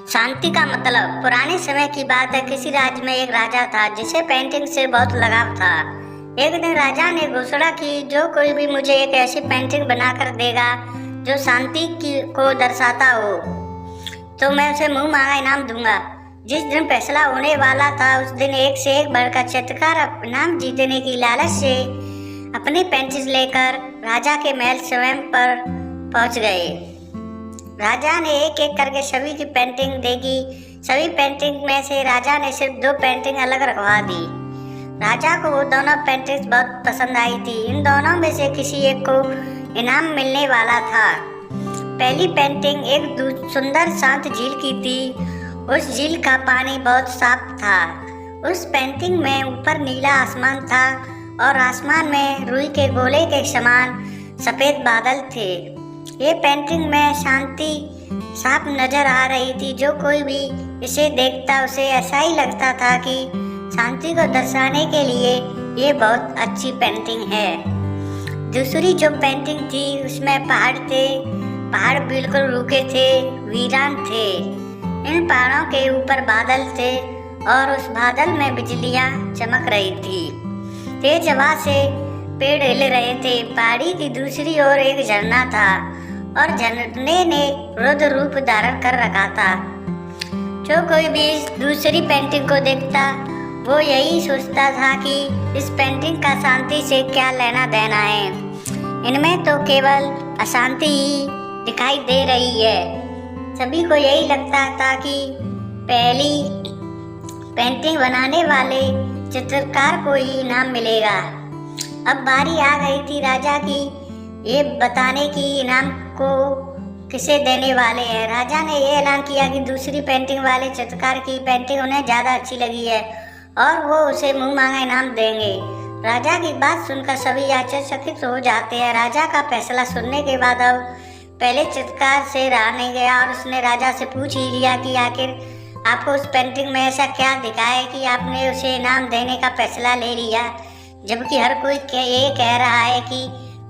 शांति का मतलब पुराने समय की बात है। किसी राज्य में एक राजा था जिसे पेंटिंग से बहुत लगाव था। एक दिन राजा ने घोषणा की, जो कोई भी मुझे एक ऐसी पेंटिंग बनाकर देगा जो शांति की को दर्शाता हो तो मैं उसे मुंह मांगा इनाम दूंगा। जिस दिन फैसला होने वाला था उस दिन एक से एक बढ़कर चित्रकार इनाम जीतने की लालच से अपनी पेंटिंग लेकर राजा के महल स्वयं पर पहुंच गए। राजा ने एक एक करके सभी की पेंटिंग देखी। सभी पेंटिंग में से राजा ने सिर्फ 2 पेंटिंग अलग रखवा दी। राजा को वो दोनों पेंटिंग्स बहुत पसंद आई थी। इन दोनों में से किसी एक को इनाम मिलने वाला था। पहली पेंटिंग एक सुंदर शांत झील की थी। उस झील का पानी बहुत साफ था। उस पेंटिंग में ऊपर नीला आसमान था और आसमान में रुई के गोले के समान सफेद बादल थे। ये पेंटिंग में शांति साफ नजर आ रही थी। जो कोई भी इसे देखता उसे ऐसा ही लगता था कि शांति को दर्शाने के लिए ये बहुत अच्छी पेंटिंग है। दूसरी जो पेंटिंग थी उसमें पहाड़ थे। पहाड़ बिल्कुल रूखे थे, वीरान थे। इन पहाड़ों के ऊपर बादल थे और उस बादल में बिजलियां चमक रही थी। तेज हवा से पेड़ हिल रहे थे। पहाड़ी की दूसरी ओर एक झरना था और झरने ने रुद्र रूप धारण कर रखा था। जो कोई भी इस दूसरी पेंटिंग को देखता वो यही सोचता था कि इस पेंटिंग का शांति से क्या लेना देना है। इनमें तो केवल अशांति ही दिखाई दे रही है। सभी को यही लगता था कि पहली पेंटिंग बनाने वाले चित्रकार को ही इनाम मिलेगा। अब बारी आ गई थी राजा की ये बताने की इनाम को किसे देने वाले हैं। राजा ने ये ऐलान किया कि दूसरी पेंटिंग वाले चित्रकार की पेंटिंग उन्हें ज़्यादा अच्छी लगी है और वो उसे मुंह मांगा इनाम देंगे। राजा की बात सुनकर सभी आश्चर्यचकित हो जाते हैं। राजा का फैसला सुनने के बाद अब पहले चित्रकार से रहा नहीं गया और उसने राजा से पूछ ही लिया कि आखिर आपको उस पेंटिंग में ऐसा क्या दिखा है कि आपने उसे इनाम देने का फैसला ले लिया, जबकि हर कोई ये कह रहा है कि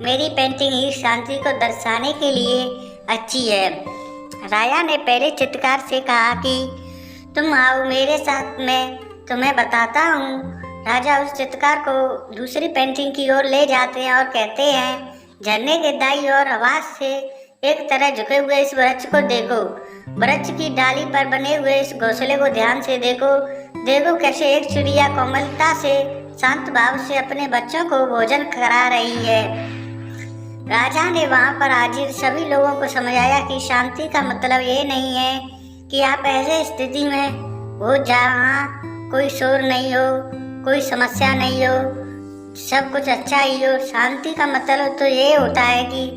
मेरी पेंटिंग ही शांति को दर्शाने के लिए अच्छी है। राजा ने पहले चित्रकार से कहा कि तुम आओ मेरे साथ, मैं तुम्हें बताता हूँ। राजा उस चित्रकार को दूसरी पेंटिंग की ओर ले जाते हैं और कहते हैं, झरने के दाईं ओर आवाज से एक तरह झुके हुए इस वृक्ष को देखो। वृक्ष की डाली पर बने हुए इस घोंसले को ध्यान से देखो। देखो कैसे एक चिड़िया कोमलता से शांत भाव से अपने बच्चों को भोजन करा रही है। राजा ने वहां पर हाजिर सभी लोगों को समझाया कि शांति का मतलब ये नहीं है कि आप ऐसे स्थिति में हो जहाँ कोई शोर नहीं हो, कोई समस्या नहीं हो, सब कुछ अच्छा ही हो। शांति का मतलब तो ये होता है कि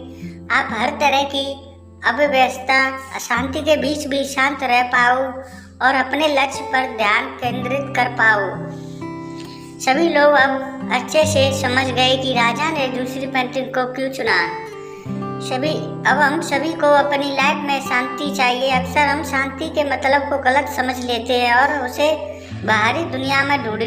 आप हर तरह की अव्यवस्था, अशांति के बीच भी शांत रह पाओ और अपने लक्ष्य पर ध्यान केंद्रित कर पाओ। सभी लोग अब अच्छे से समझ गए कि राजा ने दूसरी पेंटिंग को क्यों चुना। अब हम सभी को अपनी लाइफ में शांति चाहिए। अक्सर हम शांति के मतलब को गलत समझ लेते हैं और उसे बाहरी दुनिया में ढूंढ